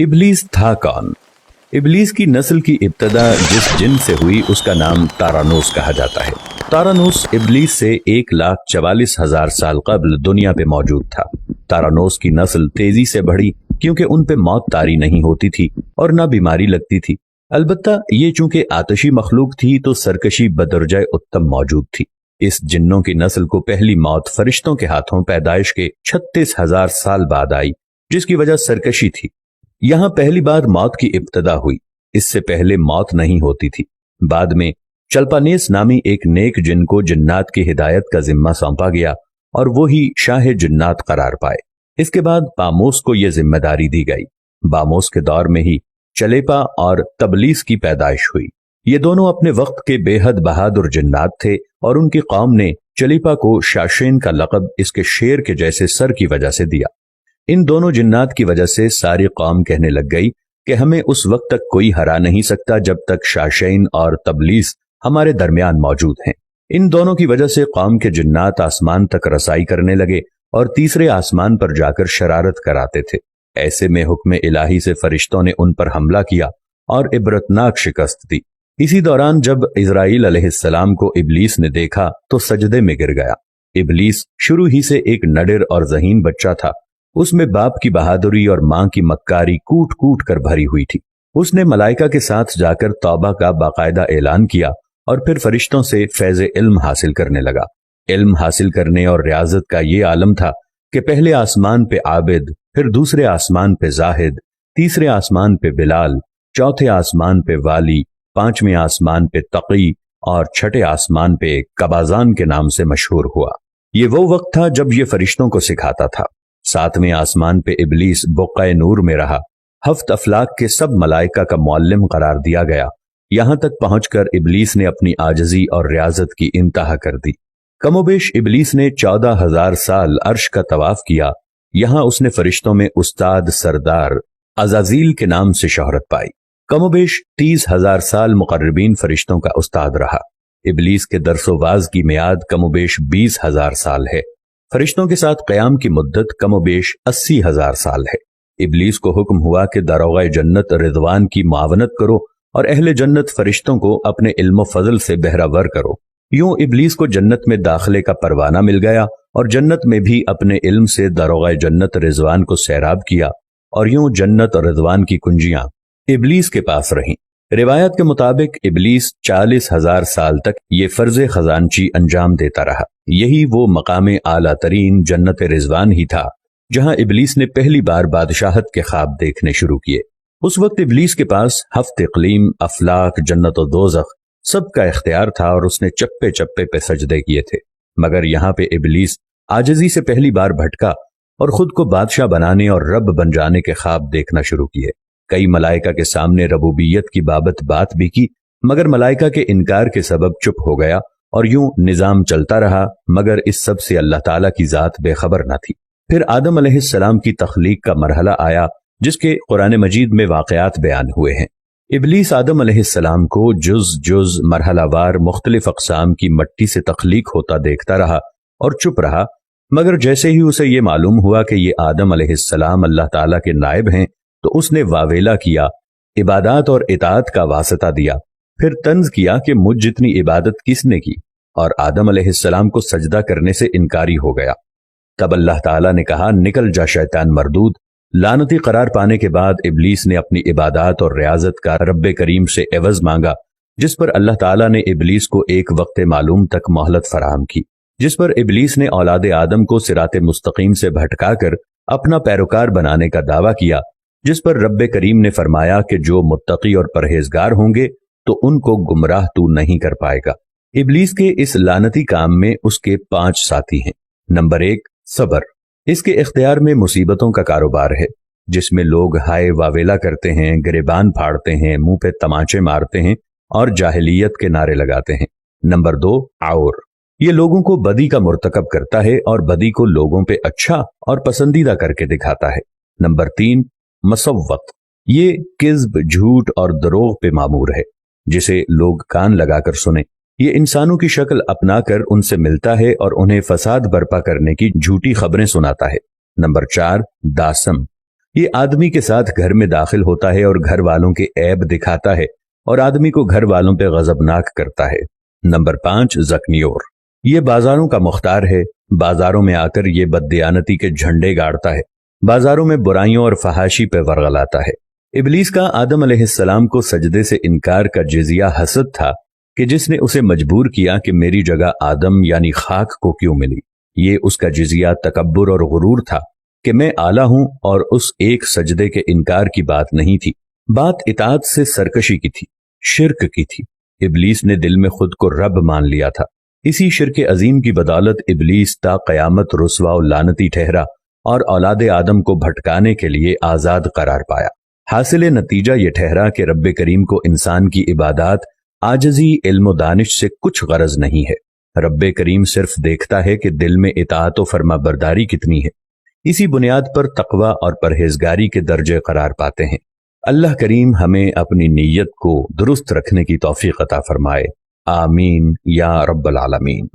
इब्लीस था कौन? इब्लीस की नस्ल की इब्तदा जिस जिन से हुई उसका नाम तारानूस कहा जाता है। तारानूस इब्लीस से 1,44,000 साल कबल दुनिया पे मौजूद था। तारानूस की नस्ल तेजी से बढ़ी क्योंकि उन पे मौत तारी नहीं होती थी और ना बीमारी लगती थी। अलबत्ता ये चूंकि आतशी मखलूक थी तो सरकशी बदरजाए उत्तम मौजूद थी। इस जिन्नों की नस्ल को पहली मौत फरिश्तों के हाथों पैदाइश के 36,000 साल बाद आई, जिसकी वजह सरकशी थी। यहाँ पहली बार मौत की इब्तदा हुई। इससे पहले मौत नहीं होती थी। बाद में चल्पानेस नामी एक नेक जिन को जिन्नात की हिदायत का जिम्मा सौंपा गया और वो ही शाह जिन्नात करार पाए। इसके बाद बामोस को यह जिम्मेदारी दी गई। बामोस के दौर में ही चलेपा और तबलीस की पैदाइश हुई। ये दोनों अपने वक्त के बेहद बहादुर जिन्नात थे और उनकी कौम ने चलीपा को शाशेन का लक़ब इसके शेर के जैसे सर की वजह से दिया। इन दोनों जिन्नात की वजह से सारी कौम कहने लग गई कि हमें उस वक्त तक कोई हरा नहीं सकता जब तक शाशेन और तबलीस हमारे दरमियान मौजूद हैं। इन दोनों की वजह से कौम के जिन्नात आसमान तक रसाई करने लगे और तीसरे आसमान पर जाकर शरारत कराते थे। ऐसे में हुक्म इलाही से फरिश्तों ने उन पर हमला किया और इबरतनाक शिकस्त दी। इसी दौरान जब इजराइल अलैहिस्सलाम को इब्लीस ने देखा तो सजदे में गिर गया। इब्लीस शुरू ही से एक नडर और ज़हीन बच्चा था। उसमें बाप की बहादुरी और मां की मक्कारी कूट कूट कर भरी हुई थी। उसने मलाइका के साथ जाकर तौबा का बाकायदा ऐलान किया और फिर फरिश्तों से फैज़ इल्म हासिल करने लगा। इल्म हासिल करने और रियाजत का ये आलम था कि पहले आसमान पे आबिद, फिर दूसरे आसमान पे जाहिद, तीसरे आसमान पे बिलाल, चौथे आसमान पे वाली, पांचवें आसमान पे तकी और छठे आसमान पे कबाजान के नाम से मशहूर हुआ। ये वो वक्त था जब ये फरिश्तों को सिखाता था। सातवें आसमान पे इब्लीस बुक़्क़ाए नूर में रहा। हफ्त अफलाक के सब मलाइका का मुअल्लिम करार दिया गया। यहां तक पहुंचकर इब्लीस ने अपनी आजजी और रियाजत की इंतहा कर दी। कमोबेश इब्लीस ने 14,000 साल अर्श का तवाफ किया। यहां उसने फरिश्तों में उस्ताद सरदार अज़ाज़ील के नाम से शोहरत पाई। कमोबेश 30,000 साल मुक़र्रबीन फरिश्तों का उस्ताद रहा। इब्लीस के दरसोवाज की मियाद कमोबेश 20,000 साल है। फरिश्तों के साथ क़याम की मुद्दत कमोबेश 80,000 साल है। इब्लीस को हुक्म हुआ कि दारोगा जन्नत रिज़वान की मुआवनत करो और अहले जन्नत फरिश्तों को अपने इल्म फजल से बहरावर करो। यूं इब्लीस को जन्नत में दाखिले का परवाना मिल गया और जन्नत में भी अपने इल्म से दारोगा जन्नत रिज़वान को सैराब किया और यूं जन्नत और रिज़वान की कुंजियां इब्लीस के पास रहीं। रिवायत के मुताबिक इब्लीस 40,000 साल तक ये फर्ज खजानची अंजाम देता रहा। यही वो मकाम आला तरीन जन्नत रिज़वान ही था जहां इब्लीस ने पहली बार बादशाहत के ख्वाब देखने शुरू किए। उस वक्त इब्लीस के पास हफ्त इक़लीम, अफलाक, जन्नत और दोज़ख सबका इख्तियार था और उसने चप्पे चप्पे पे सजदे किए थे। मगर यहाँ पे इब्लीस आजिज़ी से पहली बार भटका और खुद को बादशाह बनाने और रब बन जाने के ख्वाब देखना शुरू किए। कई मलाइका के सामने रबूबियत की बात भी की, मगर मलाइका के इनकार के सबब चुप हो गया और यूं निजाम चलता रहा। मगर इस सब से अल्लाह ताला की जात बेखबर न थी। फिर आदम अलैहिस्सलाम की तख्लीक का मरहला आया जिसके कुरान मजीद में वाक़यात बयान हुए हैं। इब्लीस आदम अलैहिस्सलाम को जुज जुज मरहलावार मुख्तलिफ अक़साम की मट्टी से तख्लीक होता देखता रहा और चुप रहा। मगर जैसे ही उसे ये मालूम हुआ कि ये आदम अलैहिस्सलाम अल्लाह ताला के नायब हैं तो उसने वावेला किया, इबादत और इताअत का वास्ता दिया। फिर तंज किया कि मुझ जितनी इबादत किसने की, और आदम अलैहिस्सलाम को सजदा करने से इनकारी हो गया। तब अल्लाह ताला ने कहा, निकल जा शैतान मरदूद। लानती करार पाने के बाद इब्लीस ने अपनी इबादत और रियाजत का रब्बे करीम से एवज मांगा, जिस पर अल्लाह ताला ने इब्लीस को एक वक्त मालूम तक मोहलत फराहम की, जिस पर इब्लीस ने औलाद आदम को सिराते मुस्तकीम से भटकाकर अपना पैरोकार बनाने का दावा किया, जिस पर रब्बे करीम ने फरमाया कि जो मुत्तकी और परहेजगार होंगे तो उनको गुमराह तू नहीं कर पाएगा। इब्लीस के इस लानती काम में उसके 5 साथी हैं। नंबर 1, सब्र। इसके इख्तियार में मुसीबतों का कारोबार है, जिसमें लोग हाय वावेला करते हैं, गिरेबान फाड़ते हैं, मुंह पे तमाचे मारते हैं और जाहिलियत के नारे लगाते हैं। नंबर 2, आउर। ये लोगों को बदी का मुर्तकब करता है और बदी को लोगों पे अच्छा और पसंदीदा करके दिखाता है। नंबर 3, मसव्वत। ये किज़्ब, झूठ और दरोग पे मामूर है, जिसे लोग कान लगाकर सुने। ये इंसानों की शक्ल अपनाकर उनसे मिलता है और उन्हें फसाद बर्पा करने की झूठी खबरें सुनाता है। नंबर 4, दासम। یہ آدمی کے ساتھ گھر میں داخل ہوتا ہے اور گھر والوں کے عیب دکھاتا ہے اور آدمی کو گھر والوں پہ غضبناک کرتا ہے۔ نمبر 5 زکنیور، یہ بازاروں کا مختار ہے، بازاروں میں آ کر یہ بددیانتی کے جھنڈے گاڑتا ہے، بازاروں میں برائیوں اور فحاشی پہ ورغلاتا ہے۔ ابلیس کا آدم علیہ السلام کو سجدے سے انکار کا جزیہ حسد تھا کہ جس نے اسے مجبور کیا کہ میری جگہ آدم یعنی خاک کو کیوں ملی۔ یہ اس کا جزیہ تکبر اور غرور تھا کہ میں اعلیٰ ہوں، اور اس ایک سجدے کے انکار کی بات نہیں تھی، بات اطاعت سے سرکشی کی تھی، شرک کی تھی۔ ابلیس نے دل میں خود کو رب مان لیا تھا۔ اسی شرک عظیم کی بدولت ابلیس تا قیامت رسوا و لعنتی ٹھہرا اور اولاد آدم کو بھٹکانے کے لیے آزاد قرار پایا۔ حاصل نتیجہ یہ ٹھہرا کہ رب کریم کو انسان کی عبادات، عاجزی، علم و دانش سے کچھ غرض نہیں ہے۔ رب کریم صرف دیکھتا ہے کہ دل میں اطاعت و فرما برداری کتنی ہے۔ اسی بنیاد پر تقوی اور پرہیزگاری کے درجے قرار پاتے ہیں۔ اللہ کریم ہمیں اپنی نیت کو درست رکھنے کی توفیق عطا فرمائے، آمین یا رب العالمین۔